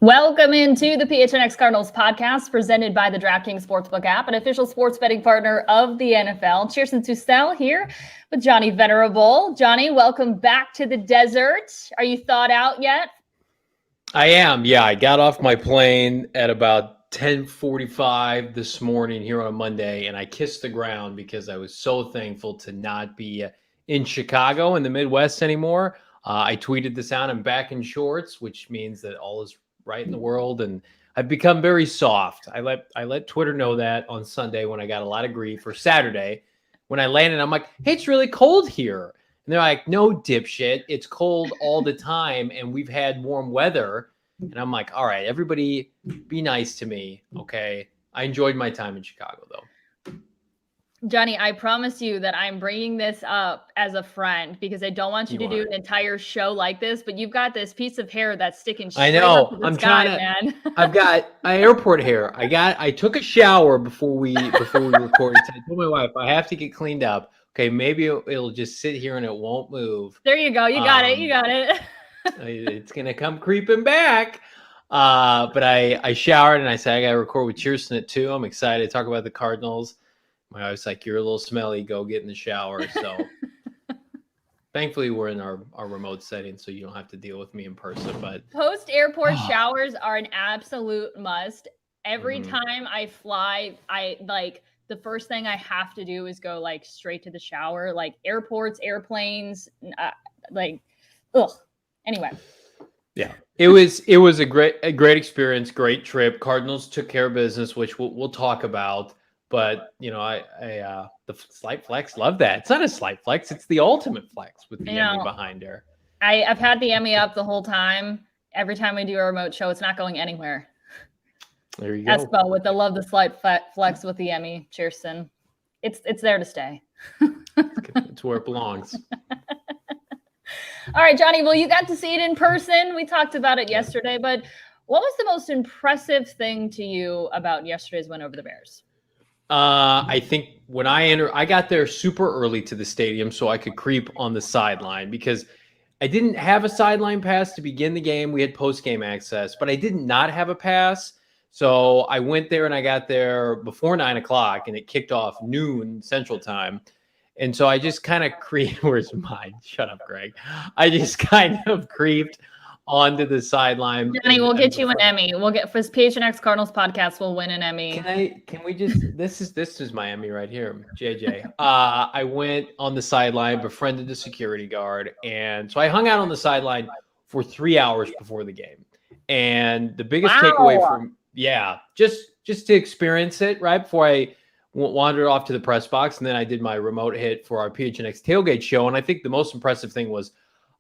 Welcome into the PHNX Cardinals podcast presented by the DraftKings Sportsbook app, an official sports betting partner of the NFL. Chierstin Susel here with Johnny Venerable. Johnny, welcome back to the desert. Are you thawed out yet? I am. Yeah, I got off my plane at about 10:45 this morning here on a Monday, and I kissed the ground because I was so thankful to not be in Chicago in the Midwest anymore. I tweeted this out. I'm back in shorts, which means that all is right in the world, and I've become very soft. I let Twitter know that on Sunday when I got a lot of grief, or Saturday when I landed. I'm like, hey, it's really cold here. And they're like, no, dipshit, it's cold all the time, and we've had warm weather. And I'm like, all right, everybody be nice to me, okay? I enjoyed my time in Chicago, though. Johnny, I promise you that I'm bringing this up as a friend because I don't want you to do an entire show like this, but you've got this piece of hair that's sticking straight up to the sky, man. I've got my airport hair. I took a shower before we recorded. So I told my wife I have to get cleaned up. Okay, maybe it'll just sit here and it won't move. There you go. You got it. You got it. It's gonna come creeping back. But I showered and I said I gotta record with Chierstin at 2. I'm excited to talk about the Cardinals. My wife's like, you're a little smelly. Go get in the shower. So thankfully we're in our remote setting, so you don't have to deal with me in person. But post-airport showers are an absolute must. Every time I fly, the first thing I have to do is go straight to the shower. Like airports, airplanes, Anyway. Yeah, it was a great experience, great trip. Cardinals took care of business, which we'll talk about. But the slight flex, love that. It's not a slight flex; it's the ultimate flex with the Emmy behind her. I've had the Emmy up the whole time. Every time we do a remote show, it's not going anywhere. There you go. Espo with the love the slight flex with the Emmy, Chierstin. It's there to stay. It's where it belongs. All right, Johnny. Well, you got to see it in person. We talked about it yesterday, but what was the most impressive thing to you about yesterday's win over the Bears? I think when I got there super early to the stadium so I could creep on the sideline because I didn't have a sideline pass to begin the game. We had post-game access, but I did not have a pass. So I went there and I got there before 9 o'clock and it kicked off noon Central Time. And so I just kind of where's mine? Shut up, Greg. I just kind of creeped onto the sideline. Johnny, we'll get you an Emmy. We'll get for this PHNX Cardinals podcast. We'll win an Emmy. Can we just? This is my Emmy right here, JJ. I went on the sideline, befriended the security guard, and so I hung out on the sideline for 3 hours before the game. And the biggest takeaway from just to experience it right before I wandered off to the press box, and then I did my remote hit for our PHNX tailgate show. And I think the most impressive thing was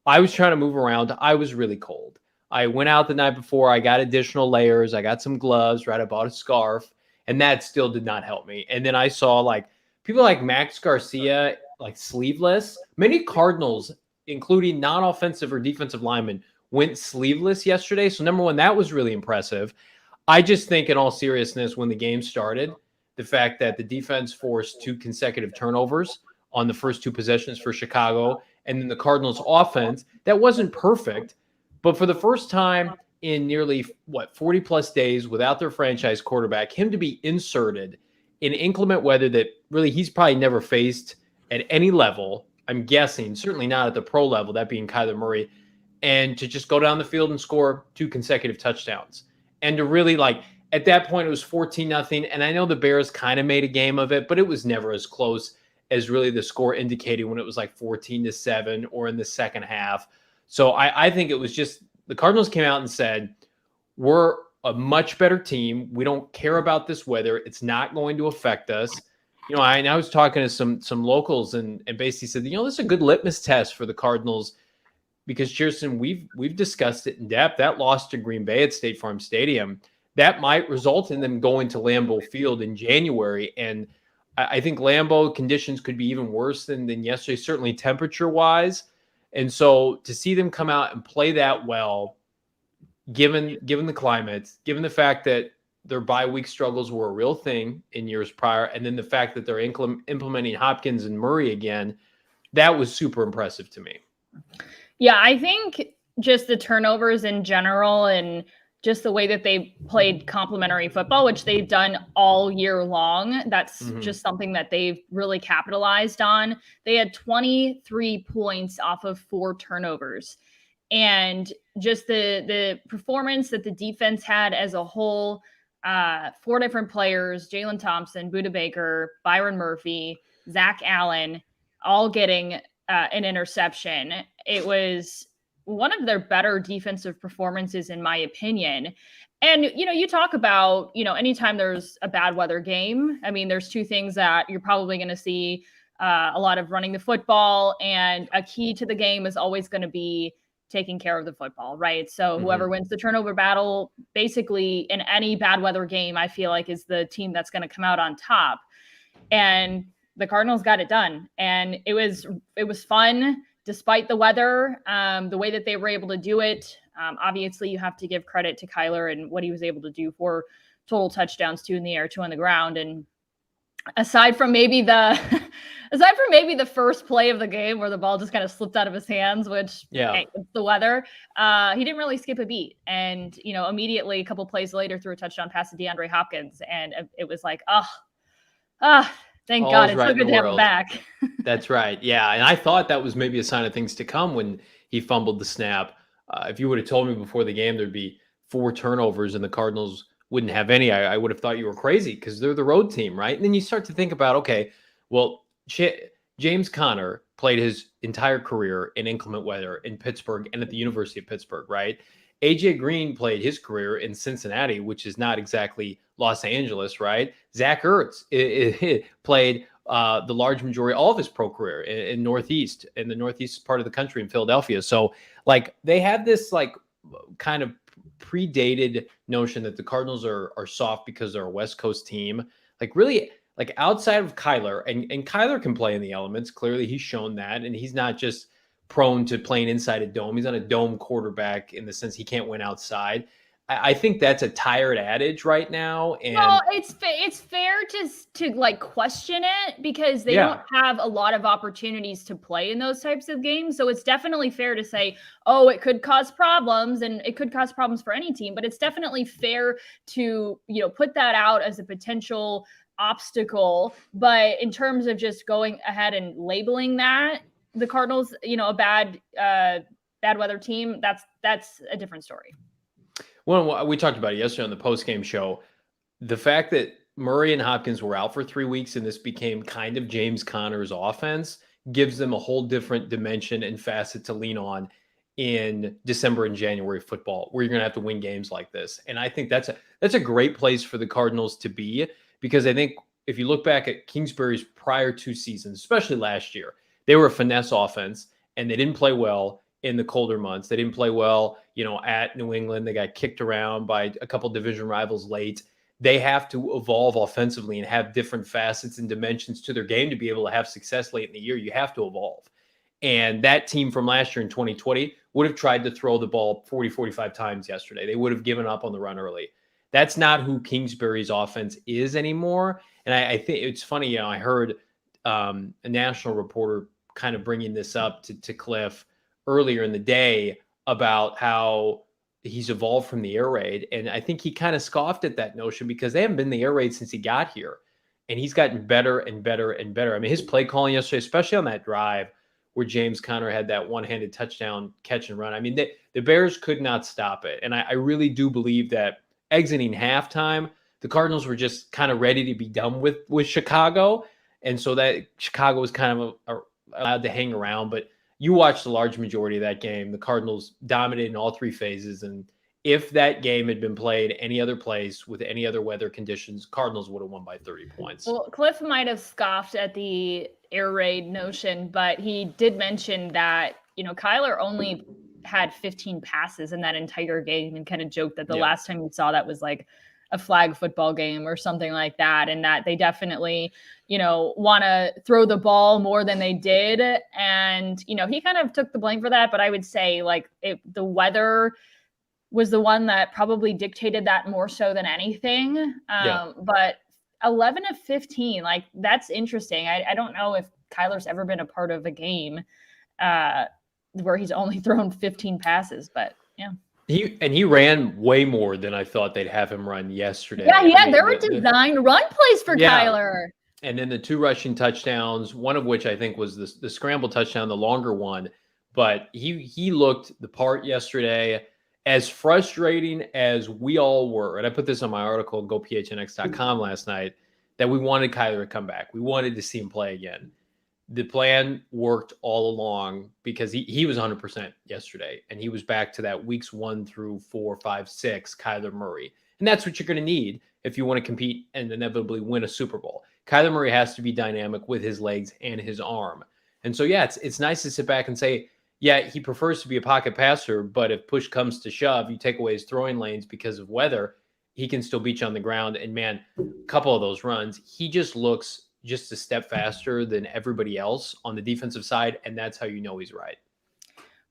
I was trying to move around. I was really cold. I went out the night before. I got additional layers. I got some gloves, right? I bought a scarf, and that still did not help me. And then I saw people like Max Garcia, sleeveless. Many Cardinals, including non-offensive or defensive linemen, went sleeveless yesterday. So number one, that was really impressive. I just think in all seriousness, when the game started, the fact that the defense forced 2 consecutive turnovers on the first 2 possessions for Chicago, and then the Cardinals offense, that wasn't perfect, but for the first time in nearly 40 plus days without their franchise quarterback, him to be inserted in inclement weather that really he's probably never faced at any level, I'm guessing, certainly not at the pro level, that being Kyler Murray, and to just go down the field and score 2 consecutive touchdowns. And to really at that point, it was 14-0. And I know the Bears kind of made a game of it, but it was never as close as really the score indicated when it was 14-7 or in the second half. So I think it was just the Cardinals came out and said, we're a much better team. We don't care about this weather. It's not going to affect us. I was talking to some locals and basically said, this is a good litmus test for the Cardinals because, Chierstin, we've discussed it in depth. That loss to Green Bay at State Farm Stadium, that might result in them going to Lambeau Field in January. And I think Lambeau conditions could be even worse than yesterday, certainly temperature-wise. And so to see them come out and play that well, given the climate, given the fact that their bye-week struggles were a real thing in years prior, and then the fact that they're implementing Hopkins and Murray again, that was super impressive to me. Yeah, I think just the turnovers in general and just the way that they played complementary football, which they've done all year long. That's just something that they've really capitalized on. They had 23 points off of 4 turnovers. And just the performance that the defense had as a whole, 4 different players, Jalen Thompson, Budda Baker, Byron Murphy, Zack Allen, all getting an interception. It was one of their better defensive performances, in my opinion. And, you talk about, anytime there's a bad weather game, I mean, there's 2 things that you're probably going to see a lot of running the football, and a key to the game is always going to be taking care of the football, right? So whoever wins the turnover battle, basically in any bad weather game, I feel like is the team that's going to come out on top. And the Cardinals got it done. And it was fun despite the weather, the way that they were able to do it. Obviously, you have to give credit to Kyler and what he was able to do, 4 total touchdowns, 2 in the air, 2 on the ground. And aside from maybe the first play of the game where the ball just kind of slipped out of his hands, which, hey, it's the weather, he didn't really skip a beat. And, immediately a couple plays later threw a touchdown pass to Deandre Hopkins. And it was like, thank God. It's so good to have him back. That's right. Yeah. And I thought that was maybe a sign of things to come when he fumbled the snap. If you would have told me before the game there'd be 4 turnovers and the Cardinals wouldn't have any, I would have thought you were crazy because they're the road team, right? And then you start to think about, okay, well, James Conner played his entire career in inclement weather in Pittsburgh and at the University of Pittsburgh, right? AJ Green played his career in Cincinnati, which is not exactly Los Angeles, right? Zach Ertz played the large majority, all of his pro career in the Northeast part of the country in Philadelphia. So like they have this like kind of predated notion that the Cardinals are soft because they're a West Coast team. Like really, like outside of Kyler, and Kyler can play in the elements. Clearly he's shown that, and he's not just prone to playing inside a dome. He's not a dome quarterback in the sense he can't win outside. I think that's a tired adage right now. And well, it's fair to like question it because they don't have a lot of opportunities to play in those types of games. So it's definitely fair to say, oh, it could cause problems, and it could cause problems for any team, but it's definitely fair to, put that out as a potential obstacle. But in terms of just going ahead and labeling that the Cardinals, a bad weather team, that's a different story. Well, we talked about it yesterday on the post-game show. The fact that Murray and Hopkins were out for 3 weeks and this became kind of James Conner's offense gives them a whole different dimension and facet to lean on in December and January football, where you're going to have to win games like this. And I think that's a great place for the Cardinals to be, because I think if you look back at Kingsbury's prior 2 seasons, especially last year, they were a finesse offense and they didn't play well in the colder months. They didn't play well, at New England. They got kicked around by a couple division rivals late. They have to evolve offensively and have different facets and dimensions to their game to be able to have success late in the year. You have to evolve. And that team from last year in 2020 would have tried to throw the ball 40, 45 times yesterday. They would have given up on the run early. That's not who Kingsbury's offense is anymore. And I think it's funny, I heard a national reporter kind of bringing this up to Kliff earlier in the day about how he's evolved from the air raid. And I think he kind of scoffed at that notion because they haven't been in the air raid since he got here. And he's gotten better and better and better. I mean, his play calling yesterday, especially on that drive where James Conner had that one-handed touchdown catch and run. I mean, the Bears could not stop it. And I really do believe that exiting halftime, the Cardinals were just kind of ready to be done with Chicago. And so that Chicago was kind of allowed to hang around. But you watched the large majority of that game. The Cardinals dominated in all 3 phases. And if that game had been played any other place with any other weather conditions, Cardinals would have won by 30 points. Well, Kliff might have scoffed at the air raid notion, but he did mention that, Kyler only had 15 passes in that entire game and kind of joked that the last time he saw that was like a flag football game or something like that. And that they definitely, want to throw the ball more than they did. And, he kind of took the blame for that. But I would say the weather was the one that probably dictated that more so than anything. But 11 of 15, that's interesting. I don't know if Kyler's ever been a part of a game where he's only thrown 15 passes, but yeah. He ran way more than I thought they'd have him run yesterday. Yeah, there were designed run plays for Kyler. And then the 2 rushing touchdowns, one of which I think was the scramble touchdown, the longer one. But he looked the part yesterday. As frustrating as we all were, and I put this on my article on gophnx.com last night, that we wanted Kyler to come back. We wanted to see him play again. The plan worked all along because he was 100% yesterday, and he was back to that weeks 1 through 4, 5, 6 Kyler Murray. And that's what you're going to need if you want to compete and inevitably win a Super Bowl. Kyler Murray has to be dynamic with his legs and his arm. And so, yeah, it's nice to sit back and say, yeah, he prefers to be a pocket passer, but if push comes to shove, you take away his throwing lanes because of weather, he can still beat you on the ground. And, man, a couple of those runs, he just looks just a step faster than everybody else on the defensive side, and that's how you know he's right.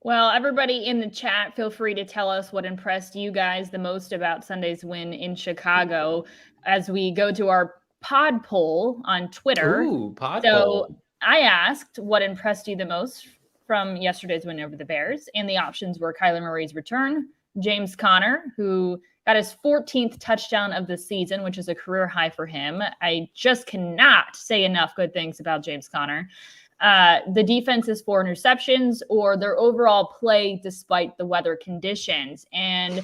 Well, everybody in the chat, feel free to tell us what impressed you guys the most about Sunday's win in Chicago as we go to our pod poll on Twitter. Ooh, pod poll. I asked what impressed you the most from yesterday's win over the Bears, and the options were Kyler Murray's return, James Conner, who got his 14th touchdown of the season, which is a career high for him. I just cannot say enough good things about James Conner. The defense's 4 interceptions, or their overall play despite the weather conditions. And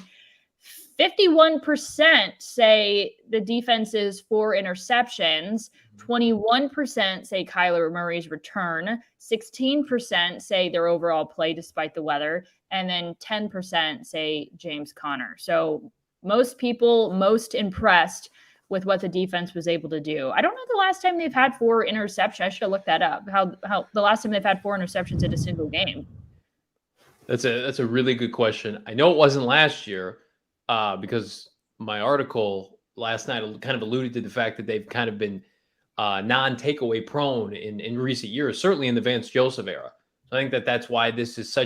51% say the defense's 4 interceptions, 21% say Kyler Murray's return, 16% say their overall play despite the weather, and then 10% say James Conner. So most people most impressed with what the defense was able to do. I don't know the last time they've had 4 interceptions. I should have looked that up. How the last time they've had 4 interceptions in a single game. That's a really good question. I know it wasn't last year because my article last night kind of alluded to the fact that they've kind of been non-takeaway prone in recent years, certainly in the Vance Joseph era. So I think that's why this is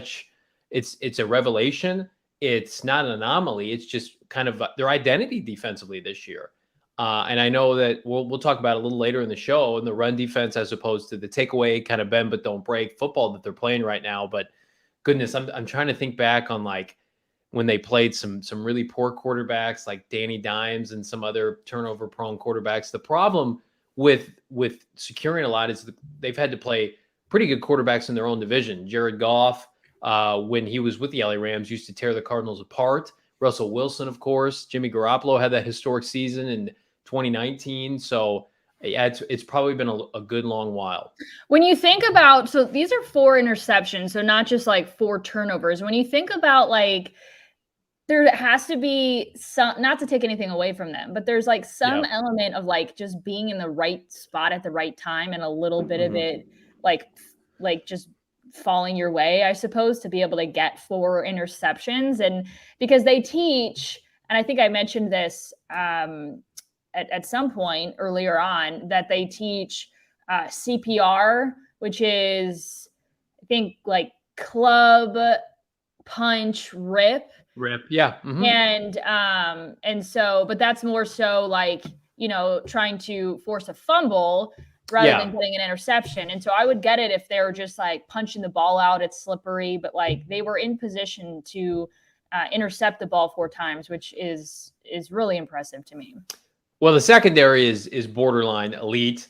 it's a revelation. It's not an anomaly. It's just kind of their identity defensively this year. And I know that we'll talk about it a little later in the show, and the run defense as opposed to the takeaway kind of bend but don't break football that they're playing right now. But goodness, I'm trying to think back on like when they played some really poor quarterbacks like Danny Dimes and some other turnover prone quarterbacks. The problem with securing a lot is they've had to play pretty good quarterbacks in their own division. Jared Goff, when he was with the LA Rams, used to tear the Cardinals apart. Russell Wilson, of course. Jimmy Garoppolo had that historic season in 2019. So yeah, it's probably been a good long while. When you think about, so these are 4 interceptions, so not just like 4 turnovers. When you think about like, there has to be some, not to take anything away from them, but there's like some element of like just being in the right spot at the right time, and a little bit of it like just falling your way, I suppose, to be able to get 4 interceptions. And because they teach, and I think I mentioned this at some point earlier on, that they teach CPR, which is, I think, like club, punch, rip. Yeah. And so, but that's more so like, trying to force a fumble rather than getting an interception. And so I would get it if they were just like punching the ball out, it's slippery, but like they were in position to intercept the ball 4 times, which is really impressive to me. Well, the secondary is borderline elite.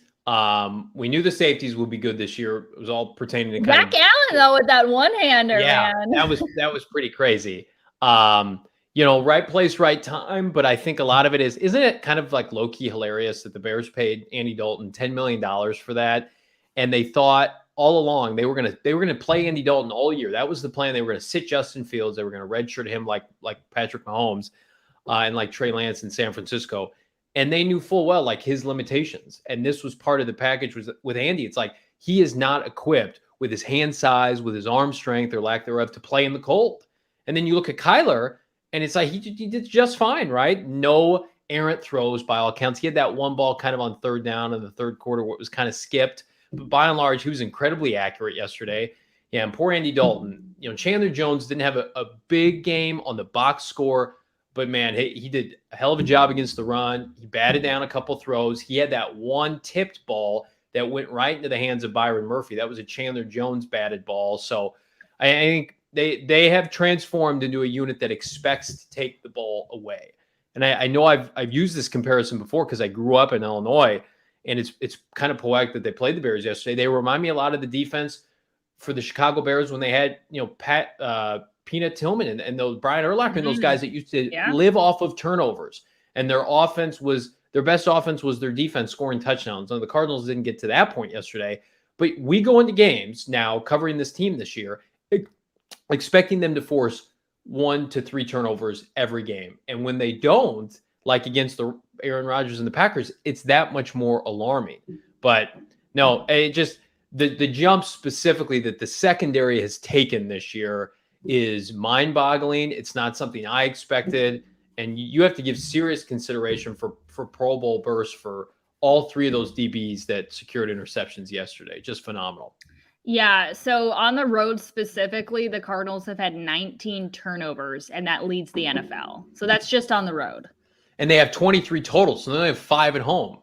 We knew the safeties would be good this year. It was all pertaining to Zack Allen, though, with that one-hander, man. that was pretty crazy. Right place, right time. But I think a lot of it isn't it kind of like low-key hilarious that the Bears paid Andy Dalton $10 million for that, and they thought all along they were gonna play Andy Dalton all year. That was the plan. They were gonna sit Justin Fields. They were gonna redshirt him like Patrick Mahomes and like Trey Lance in San Francisco. And they knew full well like his limitations. And this was part of the package with Andy. It's like he is not equipped with his hand size, with his arm strength or lack thereof to play in the cold. And then you look at Kyler, and it's like he did just fine, right? No errant throws by all accounts. He had that one ball kind of on 3rd down in the 3rd quarter where it was kind of skipped. But by and large, he was incredibly accurate yesterday. Yeah, and poor Andy Dalton. Chandler Jones didn't have a big game on the box score, but man, he did a hell of a job against the run. He batted down a couple throws. He had that one tipped ball that went right into the hands of Byron Murphy. That was a Chandler Jones batted ball. So I think they have transformed into a unit that expects to take the ball away. And I know I've used this comparison before because I grew up in Illinois, and it's kind of poetic that they played the Bears yesterday. They remind me a lot of the defense for the Chicago Bears when they had, Peanut Tillman and those Brian Urlacher and those guys that used to live off of turnovers. And their best offense was their defense scoring touchdowns. And the Cardinals didn't get to that point yesterday. But we go into games now covering this team this year, expecting them to force 1 to 3 turnovers every game. And when they don't, like against the Aaron Rodgers and the Packers, it's that much more alarming. But no, it just the jump specifically that the secondary has taken this year is mind-boggling. It's not something I expected. And you have to give serious consideration for Pro Bowl bursts for all 3 of those DBs that secured interceptions yesterday. Just phenomenal. Yeah. So on the road specifically, the Cardinals have had 19 turnovers, and that leads the NFL. So that's just on the road. And they have 23 total, so they have 5 at home.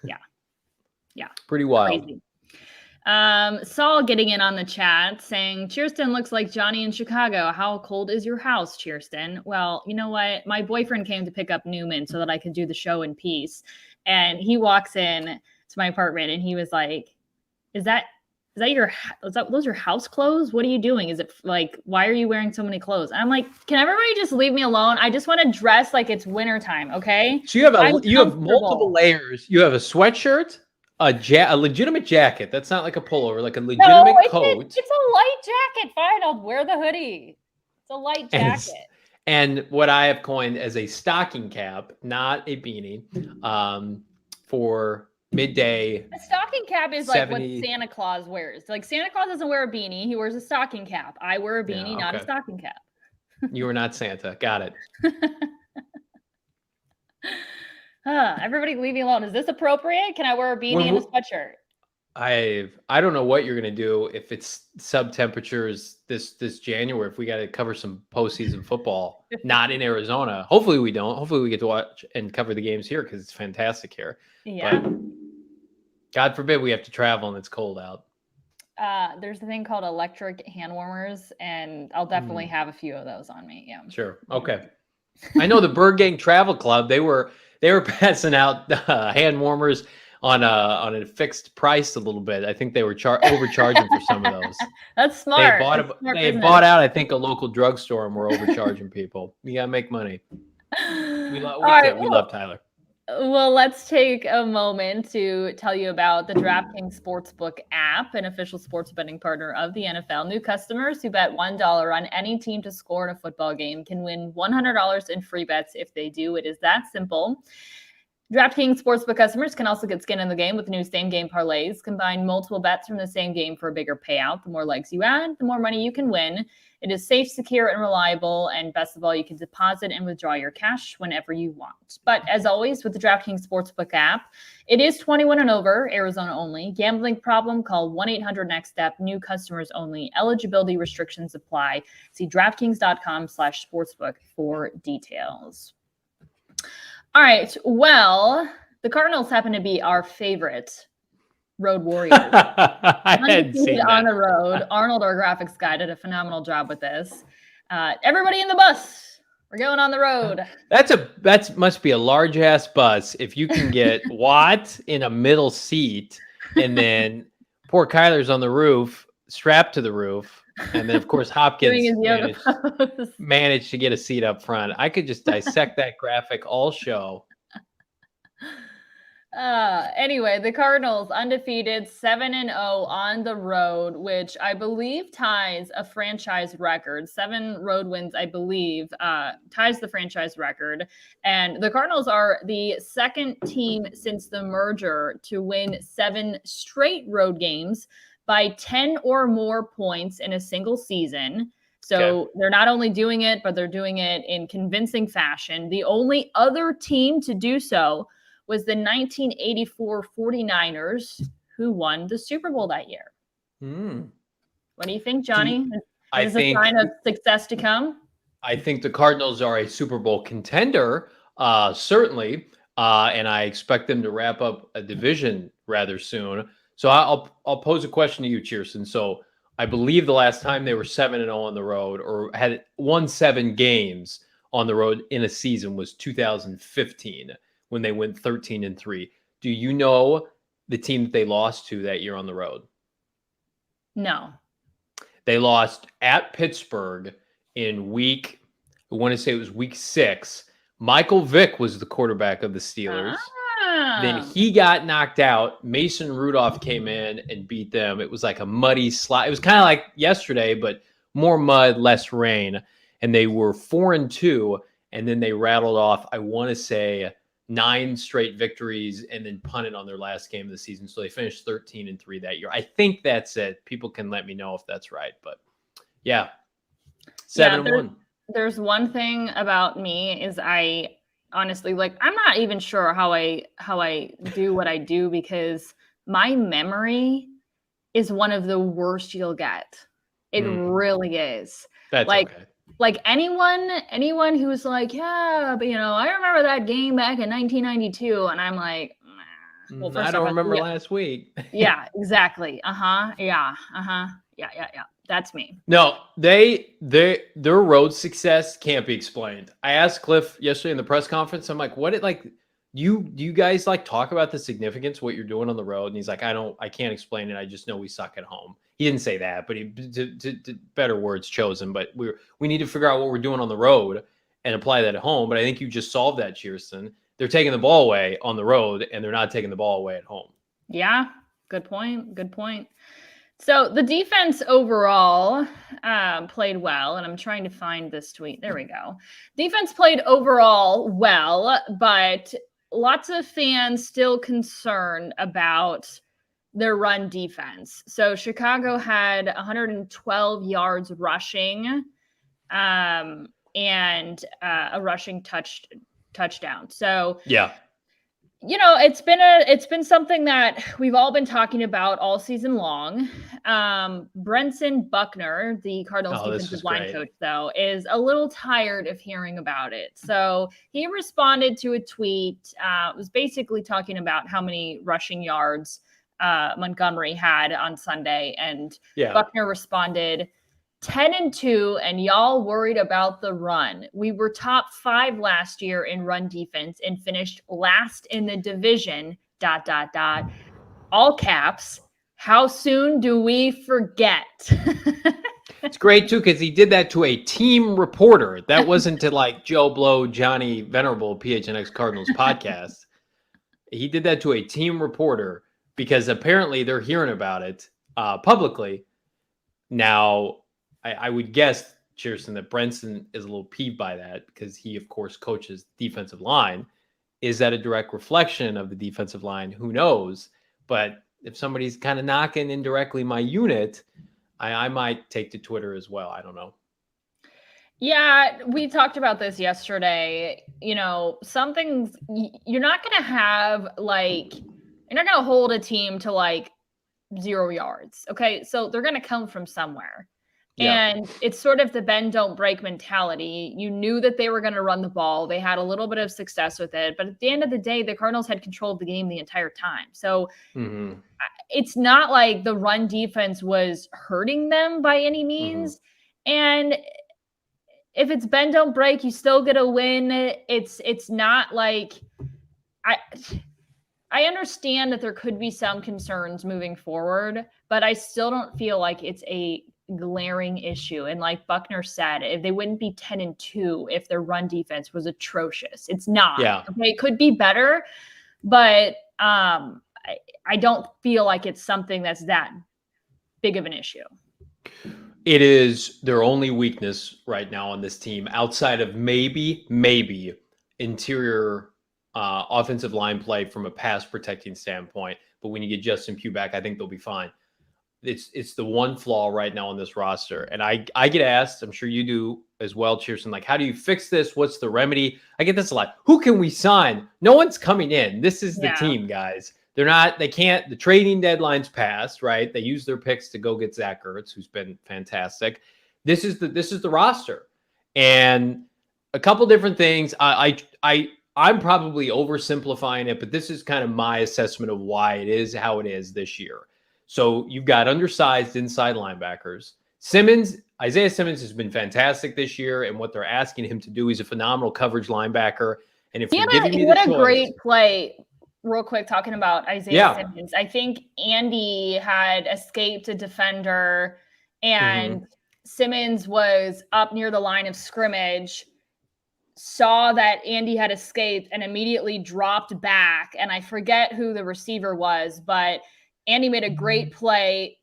Yeah. Pretty wild. Crazy. Saul getting in on the chat saying, Chierstin looks like Johnny in Chicago. How cold is your house, Chierstin? Well, you know what? My boyfriend came to pick up Newman so that I could do the show in peace. And he walks in to my apartment and he was like, those your house clothes? What are you doing? Is it like, why are you wearing so many clothes? And I'm like, can everybody just leave me alone? I just want to dress like it's wintertime. Okay. So you have multiple layers. You have a sweatshirt, a legitimate jacket. That's not like a pullover, like a legitimate coat. It's a light jacket. Fine. I'll wear the hoodie. It's a light jacket. And what I have coined as a stocking cap, not a beanie, for midday. A stocking cap is like what Santa Claus wears. Like Santa Claus doesn't wear a beanie. He wears a stocking cap. I wear a beanie, not a stocking cap. You are not Santa. Got it. Everybody leave me alone. Is this appropriate? Can I wear a beanie and a sweatshirt? I don't know what you're going to do if it's sub temperatures this January, if we got to cover some postseason football, not in Arizona. Hopefully we don't. Hopefully we get to watch and cover the games here because it's fantastic here. Yeah. But God forbid we have to travel and it's cold out. There's a thing called electric hand warmers, and I'll definitely have a few of those on me. Yeah. Sure. Okay. I know the Bird Gang Travel Club, they were passing out hand warmers on a fixed price a little bit. I think they were overcharging for some of those. That's smart. They bought out, I think, a local drugstore and were overcharging people. You gotta make money. We love Tyler. Well, let's take a moment to tell you about the DraftKings Sportsbook app, an official sports betting partner of the NFL. New customers who bet $1 on any team to score in a football game can win $100 in free bets if they do. It is that simple. DraftKings Sportsbook customers can also get skin in the game with new same-game parlays. Combine multiple bets from the same game for a bigger payout. The more legs you add, the more money you can win. It is safe, secure, and reliable. And best of all, you can deposit and withdraw your cash whenever you want. But as always, with the DraftKings Sportsbook app, it is 21 and over, Arizona only. Gambling problem? Call 1-800-NEXT-STEP. New customers only. Eligibility restrictions apply. See DraftKings.com/sportsbook for details. All right. Well, the Cardinals happen to be our favorite road warriors. I hadn't seen that. On the road. Arnold, our graphics guy, did a phenomenal job with this. Everybody in the bus. We're going on the road. That must be a large ass bus if you can get Watt in a middle seat and then poor Kyler's on the roof, strapped to the roof. And then, of course, Hopkins managed to get a seat up front. I could just dissect that graphic all show. Anyway, the Cardinals undefeated 7-0 on the road, which I believe ties a franchise record. 7 road wins, I believe, ties the franchise record. And the Cardinals are the second team since the merger to win 7 straight road games by 10 or more points in a single season. So They're not only doing it, but they're doing it in convincing fashion. The only other team to do so was the 1984 49ers, who won the Super Bowl that year. What do you think, Johnny? Is this a sign of success to come? I think the Cardinals are a Super Bowl contender, certainly, and I expect them to wrap up a division rather soon. So I'll pose a question to you, Chierstin. So I believe the last time they were 7-0 on the road or had won 7 games on the road in a season was 2015 when they went 13-3. Do you know the team that they lost to that year on the road? No. They lost at Pittsburgh in I want to say it was week 6. Michael Vick was the quarterback of the Steelers. Then he got knocked out. Mason Rudolph came in and beat them. It was like a muddy slide. It was kind of like yesterday, but more mud, less rain. And they were 4-2. And then they rattled off, I want to say, 9 straight victories and then punted on their last game of the season. So they finished 13-3 that year. I think that's it. People can let me know if that's right. But yeah, 7-1. There's one thing about me is I honestly, like, I'm not even sure how I do what I do because my memory is one of the worst you'll get. It really is. That's like, okay. Like anyone who's like, yeah, but I remember that game back in 1992, and I'm like, well, I don't remember last week. Yeah, exactly. Yeah. That's me. No, their road success can't be explained. I asked Kliff yesterday in the press conference. I'm like, do you guys like talk about the significance of what you're doing on the road? And he's like, I can't explain it. I just know we suck at home. He didn't say that, but better words chosen. But we need to figure out what we're doing on the road and apply that at home. But I think you just solved that, Chierstin. They're taking the ball away on the road, and they're not taking the ball away at home. Yeah, good point. So the defense overall played well, and I'm trying to find this tweet. There we go. Defense played overall well, but lots of fans still concerned about their run defense. So Chicago had 112 yards rushing and a rushing touchdown. So yeah. It's been something that we've all been talking about all season long. Brenson Buckner, the Cardinals defensive line coach, though, is a little tired of hearing about it. So he responded to a tweet. It was basically talking about how many rushing yards Montgomery had on Sunday. And Buckner responded, 10-2, and y'all worried about the run. We were top 5 last year in run defense and finished last in the division, ... All caps. How soon do we forget? It's great, too, because he did that to a team reporter. That wasn't to like Joe Blow, Johnny Venerable, PHNX Cardinals podcast. He did that to a team reporter because apparently they're hearing about it publicly. Now, I would guess, Chierstin, that Brenson is a little peeved by that because he, of course, coaches defensive line. Is that a direct reflection of the defensive line? Who knows? But if somebody's kind of knocking indirectly my unit, I might take to Twitter as well. I don't know. Yeah, we talked about this yesterday. Some things you're not going to have, like, you're not going to hold a team to like 0 yards. Okay. So they're going to come from somewhere. Yeah. And it's sort of the bend, don't break mentality. You knew that they were going to run the ball. They had a little bit of success with it. But at the end of the day, the Cardinals had control of the game the entire time. So it's not like the run defense was hurting them by any means. And if it's bend, don't break, you still get a win. It's not like I understand that there could be some concerns moving forward, but I still don't feel like it's a glaring issue. And like Buckner said, if they wouldn't be 10-2 if their run defense was atrocious. It's not. Yeah. Okay, it could be better, but I don't feel like it's something that's that big of an issue. It is their only weakness right now on this team, outside of maybe interior offensive line play from a pass protecting standpoint. But when you get Justin Pugh back, I think they'll be fine. It's the one flaw right now on this roster. And I get asked, I'm sure you do as well, Chierstin, like, how do you fix this? What's the remedy? I get this a lot. Who can we sign? No one's coming in. This is the team, guys. The trading deadline's passed, right? They use their picks to go get Zach Ertz, who's been fantastic. This is the roster. And a couple different things. I'm probably oversimplifying it, but this is kind of my assessment of why it is how it is this year. So you've got undersized inside linebackers. Isaiah Simmons has been fantastic this year, and what they're asking him to do, he's a phenomenal coverage linebacker. And if you're giving me the choice, what a great play. Real quick, talking about Isaiah Simmons, I think Andy had escaped a defender, and Simmons was up near the line of scrimmage, saw that Andy had escaped, and immediately dropped back. And I forget who the receiver was, but Andy made a great play,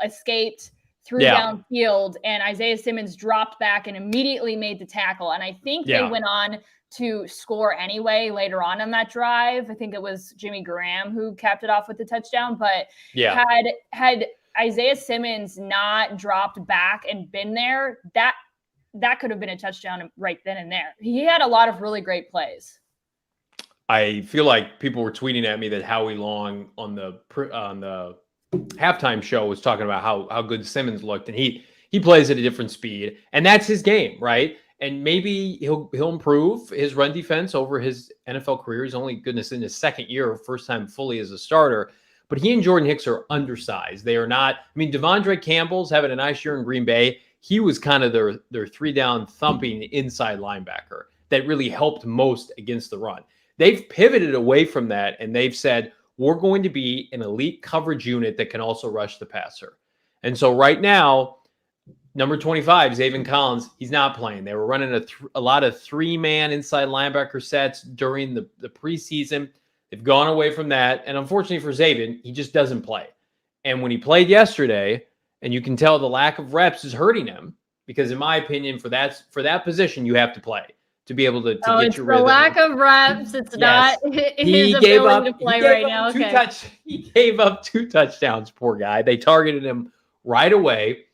escaped through downfield, and Isaiah Simmons dropped back and immediately made the tackle. And I think they went on to score anyway later on in that drive. I think it was Jimmy Graham who capped it off with the touchdown. But had Isaiah Simmons not dropped back and been there, that could have been a touchdown right then and there. He had a lot of really great plays. I feel like people were tweeting at me that Howie Long on the halftime show was talking about how good Simmons looked, and he plays at a different speed, and that's his game, right? And maybe he'll improve his run defense over his NFL career. He's only, goodness, in his second year, first time fully as a starter. But he and Jordan Hicks are undersized. They are not. I mean, Devondre Campbell's having a nice year in Green Bay. He was kind of their three-down thumping inside linebacker that really helped most against the run. They've pivoted away from that, and they've said, we're going to be an elite coverage unit that can also rush the passer. And so right now, number 25, Zaven Collins, he's not playing. They were running a lot of three-man inside linebacker sets during the preseason. They've gone away from that. And unfortunately for Zaven, he just doesn't play. And when he played yesterday, and you can tell the lack of reps is hurting him, because in my opinion, for that position, you have to play to be able to get your rhythm. The lack of reps. It's not his ability to play right now. Okay. He gave up 2 touchdowns, poor guy. They targeted him right away.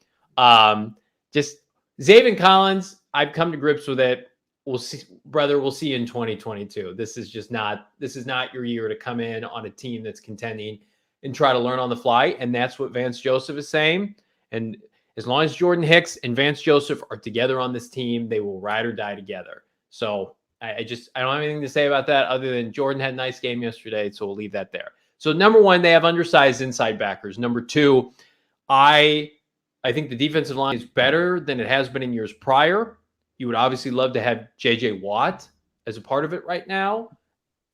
Just Zaven Collins, I've come to grips with it. We'll see, brother. We'll see you in 2022. This is not your year to come in on a team that's contending and try to learn on the fly. And that's what Vance Joseph is saying. And as long as Jordan Hicks and Vance Joseph are together on this team, they will ride or die together. So I don't have anything to say about that other than Jordan had a nice game yesterday. So we'll leave that there. So number 1, they have undersized inside backers. Number 2, I think the defensive line is better than it has been in years prior. You would obviously love to have J.J. Watt as a part of it right now.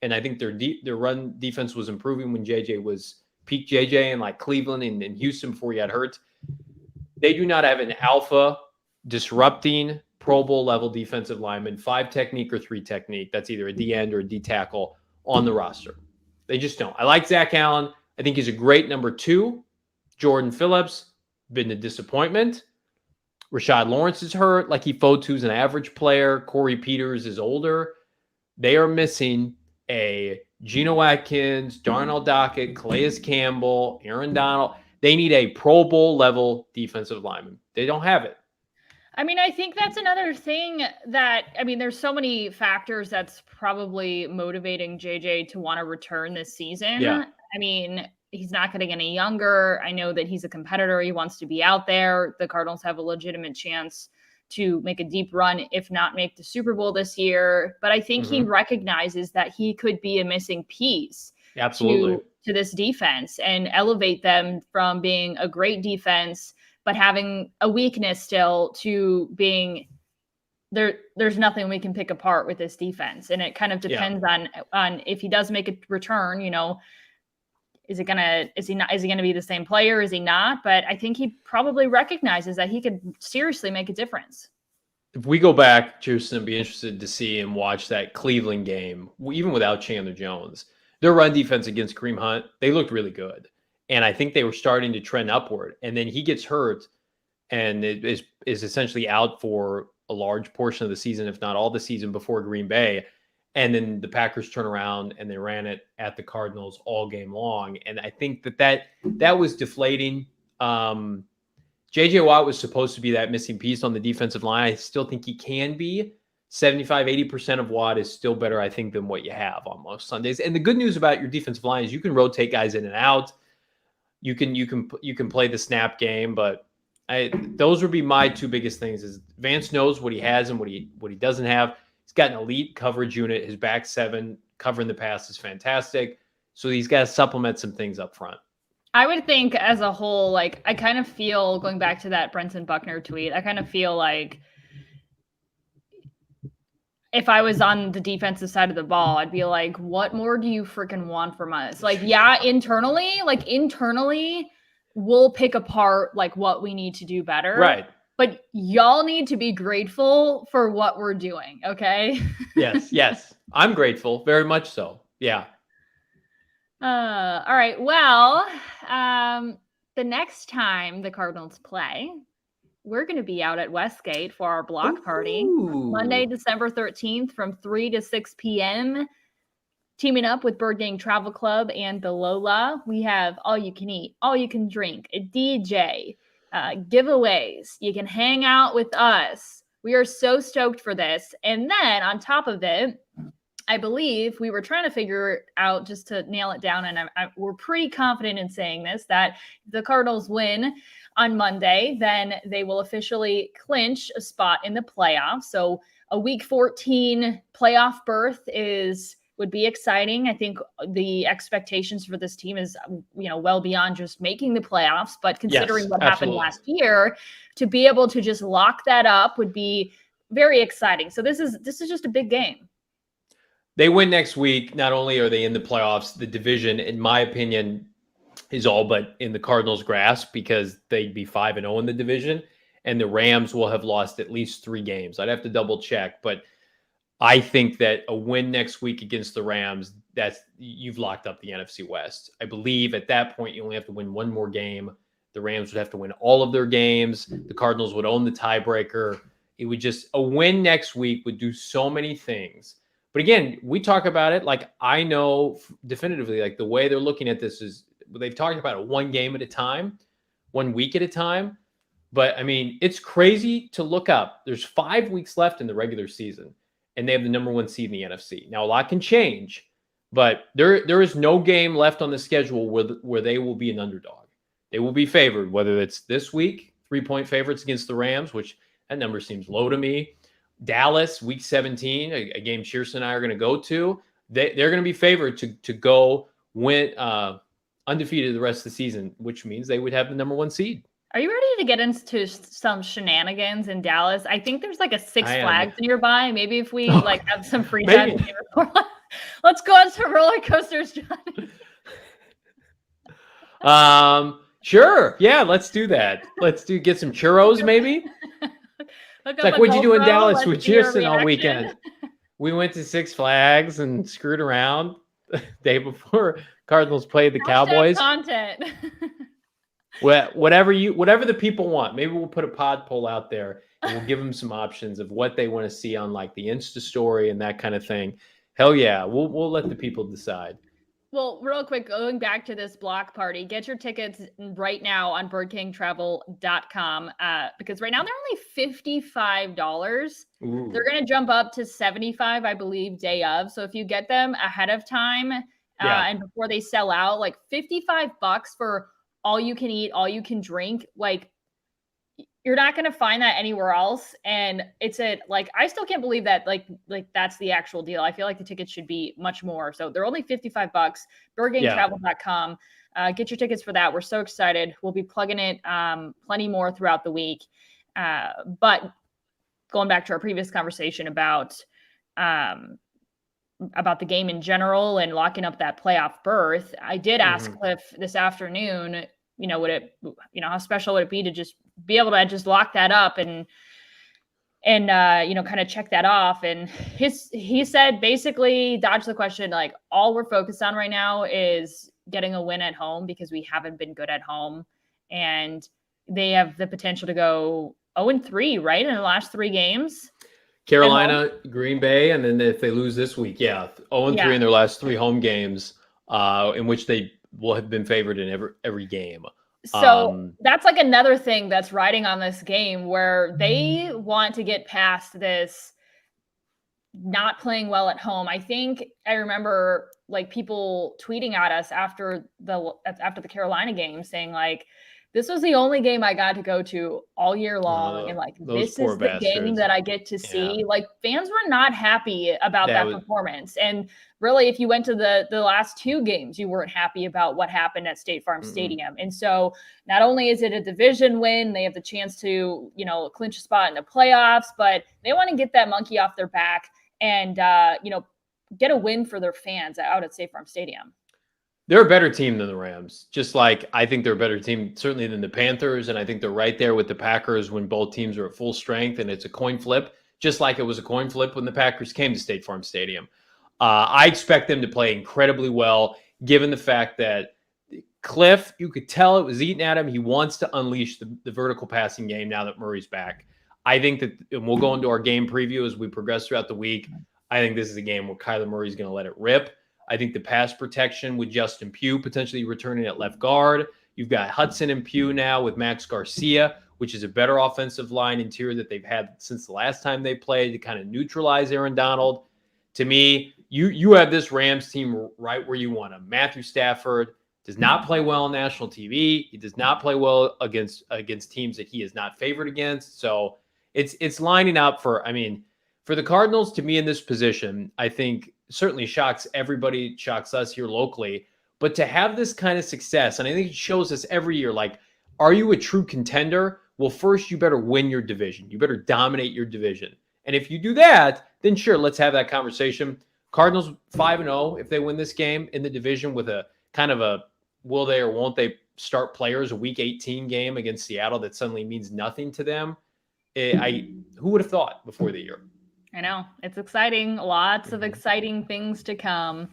And I think their run defense was improving when J.J. was peak J.J. in like Cleveland and Houston before he got hurt. They do not have an alpha disrupting Pro Bowl level defensive lineman, 5 technique or 3 technique. That's either a D end or a D tackle on the roster. They just don't. I like Zack Allen. I think he's a great number 2. Jordan Phillips, been a disappointment. Rashad Lawrence is hurt. Like Fotu's an average player. Corey Peters is older. They are missing a Geno Atkins, Darnell Dockett, Calais Campbell, Aaron Donald. They need a Pro Bowl level defensive lineman. They don't have it. I mean, I think that's another thing there's so many factors that's probably motivating JJ to want to return this season. Yeah. I mean, he's not getting any younger. I know that he's a competitor. He wants to be out there. The Cardinals have a legitimate chance to make a deep run, if not make the Super Bowl this year. But I think he recognizes that he could be a missing piece absolutely to this defense and elevate them from being a great defense, but having a weakness still to being there's nothing we can pick apart with this defense. And it kind of depends on if he does make a return, is he gonna be the same player? Is he not? But I think he probably recognizes that he could seriously make a difference. If we go back, Chierstin, I'd be interested to see and watch that Cleveland game, even without Chandler Jones. Their run defense against Kareem Hunt, they looked really good. And I think they were starting to trend upward. And then he gets hurt and is essentially out for a large portion of the season, if not all the season, before Green Bay. And then the Packers turn around and they ran it at the Cardinals all game long. And I think that was deflating. J.J. Watt was supposed to be that missing piece on the defensive line. I still think he can be. 75-80% of Watt is still better, I think, than what you have on most Sundays. And the good news about your defensive line is you can rotate guys in and out. You can play the snap game, but those would be my 2 biggest things. Is Vance knows what he has and what he doesn't have. He's got an elite coverage unit. His back 7 covering the pass is fantastic. So he's got to supplement some things up front. I would think as a whole, like, I kind of feel, going back to that Brenton Buckner tweet, I kind of feel like if I was on the defensive side of the ball, I'd be like, what more do you freaking want from us? Like, yeah, internally, we'll pick apart like what we need to do better. Right. But y'all need to be grateful for what we're doing, okay? Yes. I'm grateful, very much so. Yeah. All right. Well, the next time the Cardinals play, we're going to be out at Westgate for our block party, Monday, December 13th from 3 to 6 p.m. Teaming up with Bird Gang Travel Club and the Lola. We have all you can eat, all you can drink, a DJ, giveaways. You can hang out with us. We are so stoked for this. And then on top of it, I believe we were trying to figure out, just to nail it down, and we're pretty confident in saying this, that if the Cardinals win on Monday, then they will officially clinch a spot in the playoffs. So a Week 14 playoff berth would be exciting. I think the expectations for this team is, well beyond just making the playoffs, but considering what happened last year, to be able to just lock that up would be very exciting. So this is just a big game. They win next week. Not only are they in the playoffs, the division, in my opinion, is all but in the Cardinals' grasp, because they'd be 5-0 in the division, and the Rams will have lost at least 3 games. I'd have to double check, but I think that a win next week against the Rams, you've locked up the NFC West. I believe at that point you only have to win one more game. The Rams would have to win all of their games. The Cardinals would own the tiebreaker. A win next week would do so many things. But again, we talk about it like, I know definitively, like, the way they're looking at this is they've talked about it 1 game at a time, 1 week at a time. But I mean, it's crazy to look up. There's 5 weeks left in the regular season, and they have the number 1 seed in the NFC. Now, a lot can change, but there is no game left on the schedule where they will be an underdog. They will be favored, whether it's this week, 3-point favorites against the Rams, which that number seems low to me. Dallas, week 17, a game Chierstin and I are going to go to. They're going to be favored to go win undefeated the rest of the season, which means they would have the number 1 seed. Are you ready to get into some shenanigans in Dallas? I think there's like a Six Flags nearby. Maybe if we have some free time, let's go on some roller coasters, Johnny. Sure. Yeah, let's do that. Get some churros, maybe. It's like, what'd you do in Dallas with Chierstin all weekend? We went to Six Flags and screwed around the day before Cardinals played the Cowboys. Content. Whatever the people want. Maybe we'll put a pod poll out there and we'll give them some options of what they want to see on, like, the Insta story and that kind of thing. Hell yeah, we'll let the people decide. Well, real quick, going back to this block party, get your tickets right now on birdkingtravel.com because right now they're only $55. Ooh. They're going to jump up to $75, I believe, day of. So if you get them ahead of time and before they sell out, like $55 for all you can eat, all you can drink, like, you're not going to find that anywhere else. And it's I still can't believe that like that's the actual deal. I feel like the tickets should be much more. So they're only $55, birdgangtravel.com. Get your tickets for that. We're so excited. We'll be plugging it plenty more throughout the week. But going back to our previous conversation about the game in general and locking up that playoff berth, I did ask Kliff this afternoon, how special would it be to just be able to just lock that up and kind of check that off. And he said, basically, dodge the question, like, all we're focused on right now is getting a win at home because we haven't been good at home. And they have the potential to go 0-3, right, in the last 3 games. Carolina, Green Bay, and then if they lose this week, 0-3 in their last 3 home games, in which they will have been favored in every game. So that's like another thing that's riding on this game, where they want to get past this not playing well at home. I think I remember like people tweeting at us after the Carolina game saying, like, This was the only game I got to go to all year long. And like, this is the game that I get to see. Yeah. Like, fans were not happy about that performance. And really, if you went to the last 2 games, you weren't happy about what happened at State Farm Stadium. And so not only is it a division win, they have the chance to, you know, clinch a spot in the playoffs, but they want to get that monkey off their back and, you know, get a win for their fans out at State Farm Stadium. They're a better team than the Rams. Just like I think they're a better team, certainly than the Panthers. And I think they're right there with the Packers when both teams are at full strength and it's a coin flip, just like it was a coin flip when the Packers came to State Farm Stadium. I expect them to play incredibly well, given the fact that Kliff, you could tell it was eating at him. He wants to unleash the vertical passing game now that Murray's back. I think that, and we'll go into our game preview as we progress throughout the week. I think this is a game where Kyler Murray's going to let it rip. I think the pass protection with Justin Pugh potentially returning at left guard. You've got Hudson and Pugh now with Max Garcia, which is a better offensive line interior that they've had since the last time they played to kind of neutralize Aaron Donald. To me, you have this Rams team right where you want them. Matthew Stafford does not play well on national TV. He does not play well against teams that he is not favored against. So it's lining up for the Cardinals to be in this position, I think certainly shocks everybody, shocks us here locally. But to have this kind of success, and I think it shows us every year, like, are you a true contender? Well, first, you better win your division. You better dominate your division. And if you do that, then sure, let's have that conversation. Cardinals 5-0 if they win this game in the division with a kind of a will they or won't they start players, a Week 18 game against Seattle that suddenly means nothing to them. Who would have thought before the year? I know. It's exciting. Lots of exciting things to come.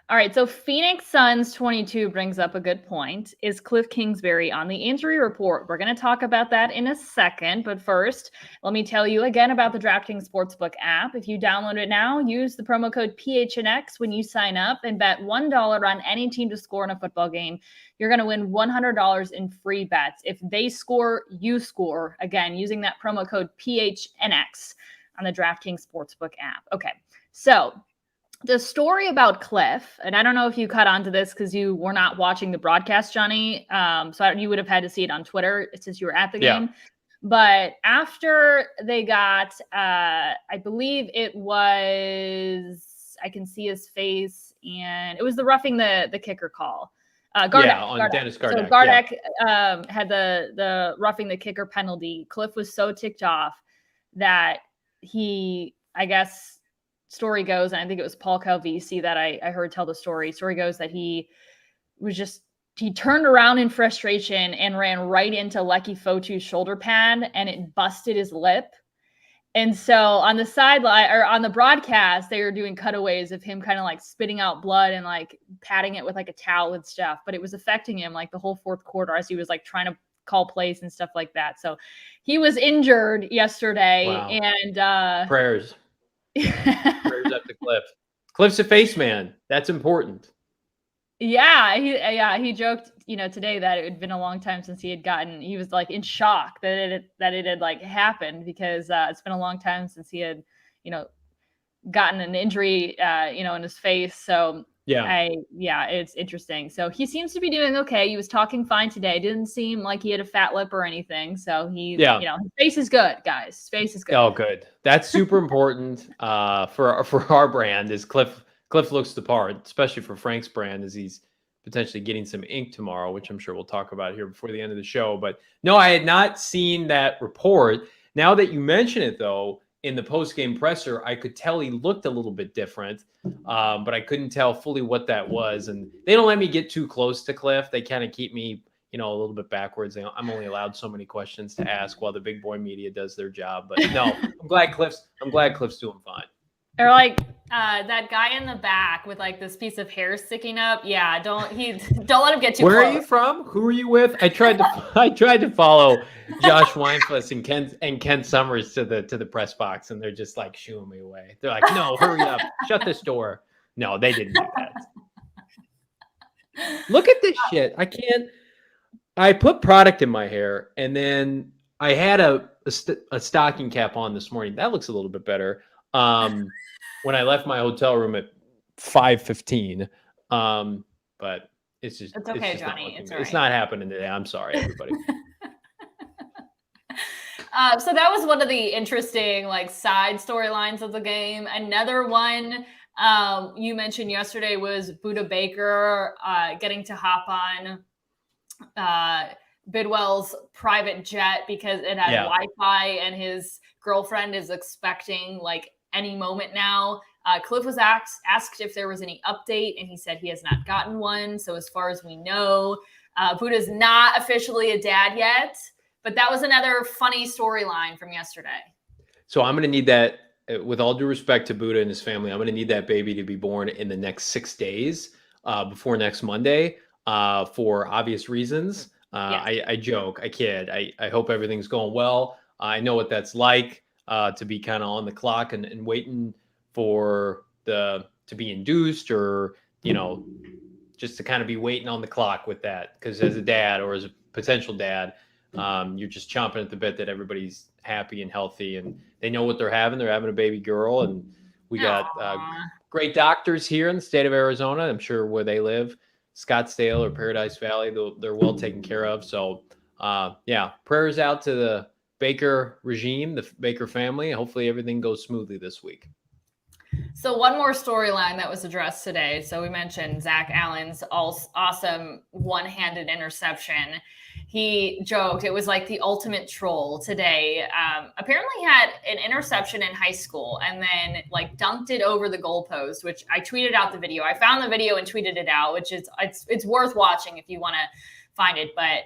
All right. So Phoenix Suns 22 brings up a good point. Is Kliff Kingsbury on the injury report? We're going to talk about that in a second. But first, let me tell you again about the DraftKings Sportsbook app. If you download it now, use the promo code PHNX when you sign up and bet $1 on any team to score in a football game. You're going to win $100 in free bets. If they score, you score. Again, using that promo code PHNX on the DraftKings Sportsbook app. Okay, so the story about Kliff, and I don't know if you caught on to this because you were not watching the broadcast, Johnny, so you would have had to see it on Twitter since you were at the game. But after they got, I believe it was, I can see his face, and it was the roughing the kicker call. Gardeck. Dennis Gardeck. So Gardeck had the roughing the kicker penalty. Kliff was so ticked off that he, I guess, story goes, and I think it was Paul Calvisi that I heard tell the story. Story goes that he turned around in frustration and ran right into Lecky Fotu's shoulder pad, and it busted his lip. And so on the sideline or on the broadcast, they were doing cutaways of him kind of like spitting out blood and like patting it with like a towel and stuff. But it was affecting him like the whole fourth quarter as he was like trying to call plays and stuff like that. So he was injured yesterday. Wow. And prayers up to Kliff. Kliff's a face man. That's important. He joked, today that it had been a long time since he was like in shock that it had like happened because it's been a long time since he had, gotten an injury, in his face. So it's interesting. So he seems to be doing okay. He was talking fine today. Didn't seem like he had a fat lip or anything. So his face is good, guys. His face is good. Oh, good. That's super important for our brand is Kliff looks the part, especially for Frank's brand as he's potentially getting some ink tomorrow, which I'm sure we'll talk about here before the end of the show. But no, I had not seen that report. Now that you mention it, though, in the post-game presser, I could tell he looked a little bit different, but I couldn't tell fully what that was. And they don't let me get too close to Kliff. They kind of keep me, a little bit backwards. I'm only allowed so many questions to ask while the big boy media does their job. But no, I'm glad Kliff's doing fine. Or like that guy in the back with like this piece of hair sticking up. Yeah, don't let him get too Where close. are you from? Who are you with? I tried to follow Josh Weinfuss and Ken Summers to the press box, and they're just like shooing me away. They're like, "No, hurry up, shut this door." No, they didn't do that. Look at this shit. I can't. I put product in my hair, and then I had a stocking cap on this morning. That looks a little bit better. When I left my hotel room at 5:15, but It's just It's okay, just Johnny. It's all it's right. not happening today. I'm sorry, everybody. So that was one of the interesting side storylines of the game. Another one you mentioned yesterday was Budda Baker getting to hop on Bidwell's private jet because it had Wi-Fi, and his girlfriend is expecting any moment now. Kliff was asked if there was any update, and he said he has not gotten one. So as far as we know, Budda's not officially a dad yet. But that was another funny storyline from yesterday. So I'm going to need that, with all due respect to Budda and his family, I'm going to need that baby to be born in the next 6 days before next Monday for obvious reasons. I joke, I kid. I hope everything's going well. I know what that's like to be kind of on the clock and waiting for to be induced, or, just to kind of be waiting on the clock with that. Because as a dad, or as a potential dad, you're just chomping at the bit that everybody's happy and healthy, and they know what they're having. They're having a baby girl, and we got great doctors here in the state of Arizona. I'm sure where they live, Scottsdale or Paradise Valley, they're well taken care of. So, prayers out to the Baker regime, the Baker family. Hopefully everything goes smoothly this week. So one more storyline that was addressed today. So we mentioned Zack Allen's awesome one-handed interception. He joked it was like the ultimate troll today. Apparently he had an interception in high school and then dunked it over the goalpost, which I tweeted out the video. I found the video and tweeted it out, which is it's worth watching if you want to find it. But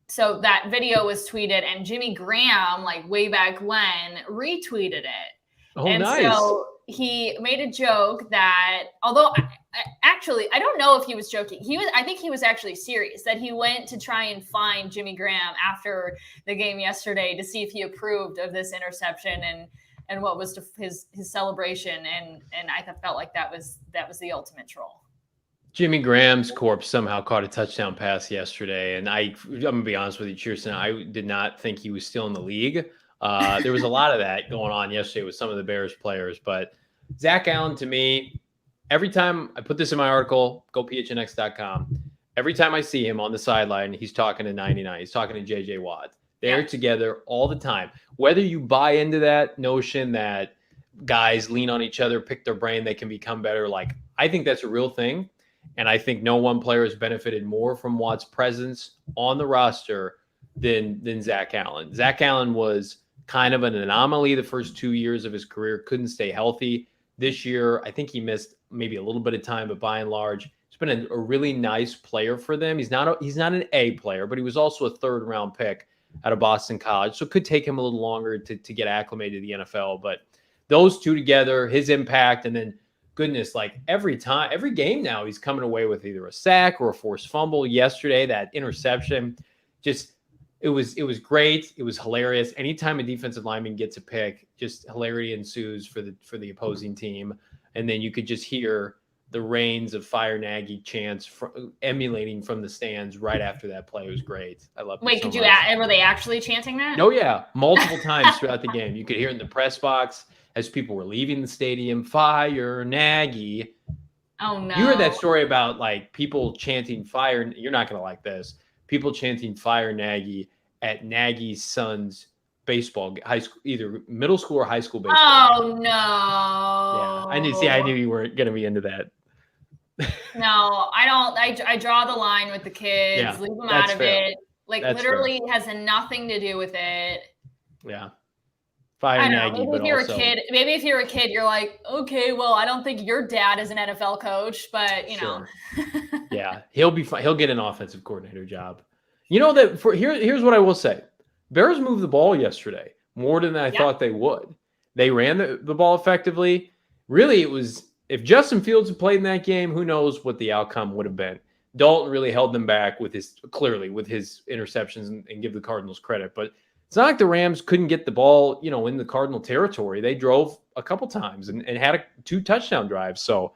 so that video was tweeted, and Jimmy Graham, way back when, retweeted it. Oh, and nice. So he made a joke that, although I don't know if he was joking. I think he was actually serious, that he went to try and find Jimmy Graham after the game yesterday to see if he approved of this interception and what was his celebration. And I felt like that was the ultimate troll. Jimmy Graham's corpse somehow caught a touchdown pass yesterday. And I'm going to be honest with you, Chierstin, I did not think he was still in the league. There was a lot of that going on yesterday with some of the Bears players, but Zack Allen, to me, every time I put this in my article, go PHNX.com, every time I see him on the sideline, he's talking to 99, he's talking to JJ Watt. They're together all the time. Whether you buy into that notion that guys lean on each other, pick their brain, they can become better, I think that's a real thing. And I think no one player has benefited more from Watt's presence on the roster than Zack Allen. Zack Allen was kind of an anomaly the first 2 years of his career, couldn't stay healthy. This year, I think he missed maybe a little bit of time, but by and large, he's been a really nice player for them. He's not an A player, but he was also a third-round pick out of Boston College, so it could take him a little longer to get acclimated to the NFL. But those two together, his impact, and then goodness, every game now, he's coming away with either a sack or a forced fumble. Yesterday, that interception, it was great. It was hilarious. Anytime a defensive lineman gets a pick, just hilarity ensues for the opposing team. And then you could just hear the rains of Fire Nagy chants emulating from the stands right after that play. It was great. I love it. Wait, were they actually chanting that? Oh, yeah. Multiple times throughout the game. You could hear it in the press box as people were leaving the stadium, Fire Nagy. Oh, no. You heard that story about people chanting fire. You're not going to like this. People chanting Fire Nagy at Nagy's son's baseball, high school, either middle school or high school baseball. Oh, no. Yeah, I knew you weren't going to be into that. No, I don't. I draw the line with the kids. Yeah, leave them out of it. That's literally has nothing to do with it. Yeah. Fire Nagy, maybe if you're a kid, you're like, okay, well, I don't think your dad is an NFL coach, but know. Yeah, he'll be fine. He'll get an offensive coordinator job. Here's what I will say. Bears moved the ball yesterday more than I thought they would. They ran the ball effectively. Really, it was, if Justin Fields had played in that game, who knows what the outcome would have been. Dalton really held them back with his interceptions and give the Cardinals credit. But it's not like the Rams couldn't get the ball, in the Cardinal territory. They drove a couple times and had 2 touchdown drives. So,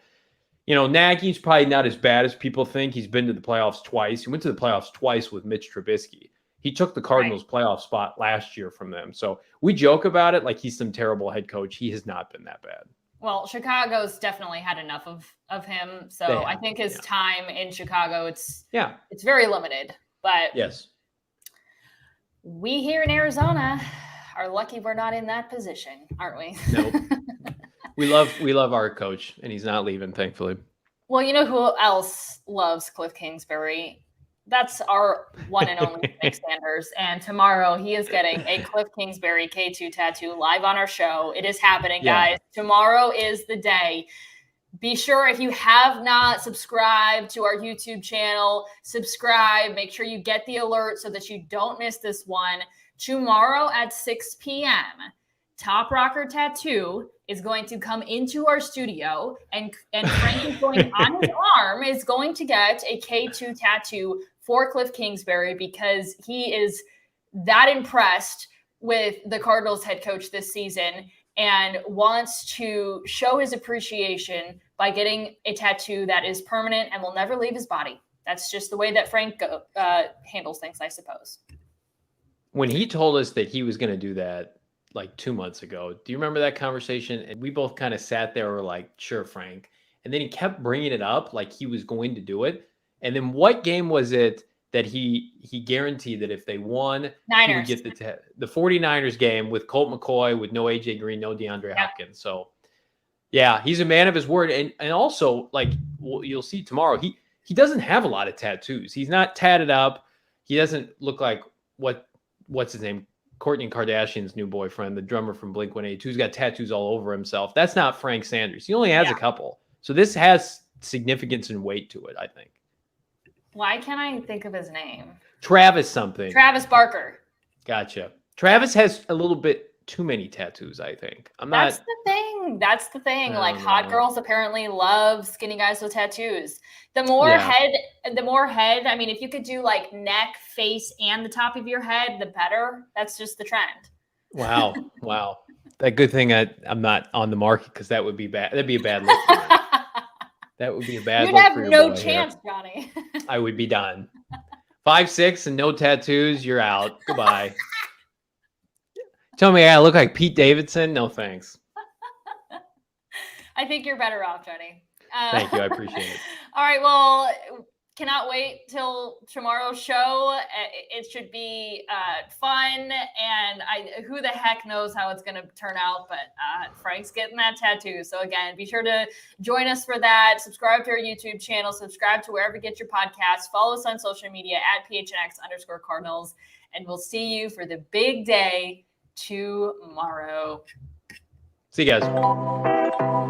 Nagy's probably not as bad as people think. He's been to the playoffs twice. He went to the playoffs twice with Mitch Trubisky. He took the Cardinals playoff spot last year from them. So we joke about it like he's some terrible head coach. He has not been that bad. Well, Chicago's definitely had enough of him. So I think his time in Chicago, it's very limited. But yes, we here in Arizona are lucky we're not in that position, aren't we? Nope. we love our coach, and he's not leaving, thankfully. Well, you know who else loves Kliff Kingsbury? That's our one and only Nick Sanders. And tomorrow he is getting a Kliff Kingsbury K2 tattoo live on our show. It is happening, guys. Tomorrow is the day. Be sure, if you have not subscribed to our YouTube channel, subscribe. Make sure you get the alert so that you don't miss this one. Tomorrow at 6 p.m., Top Rocker Tattoo is going to come into our studio, and Frank is going on his arm is going to get a K2 tattoo for Kliff Kingsbury because he is that impressed with the Cardinals head coach this season and wants to show his appreciation by getting a tattoo that is permanent and will never leave his body. That's just the way that Frank handles things, I suppose. When he told us that he was going to do that like 2 months ago, do you remember that conversation? And we both kind of sat there, were like, sure, Frank. And then he kept bringing it up like he was going to do it. And then what game was it that he guaranteed that if they won, he would get the 49ers game with Colt McCoy, with no AJ Green, no DeAndre Hopkins. So yeah, he's a man of his word. And also, like, you'll see tomorrow, he doesn't have a lot of tattoos. He's not tatted up. He doesn't look like what's his name? Kourtney Kardashian's new boyfriend, the drummer from Blink-182, who's got tattoos all over himself. That's not Frank Sanders. He only has a couple. So this has significance and weight to it, I think. Why can't I think of his name? Travis something. Travis Barker. Gotcha. Travis has a little bit too many tattoos, I think. That's the thing. Like, hot girls apparently love skinny guys with tattoos. The more head, I mean, if you could do like neck, face, and the top of your head, the better. That's just the trend. Wow. That good thing I'm not on the market, because that would be bad. That'd be a bad look for me. That would be a bad look. You'd have no chance, Johnny. I would be done. 5'6" and no tattoos, you're out. Goodbye. Tell me I look like Pete Davidson? No, thanks. I think you're better off, Johnny. Thank you. I appreciate it. All right. Well, cannot wait till tomorrow's show. It should be fun, and who the heck knows how it's going to turn out, but Frank's getting that tattoo. So again, be sure to join us for that. Subscribe to our YouTube channel. Subscribe to wherever you get your podcasts. Follow us on social media at PHNX_Cardinals, and we'll see you for the big day tomorrow. See you guys.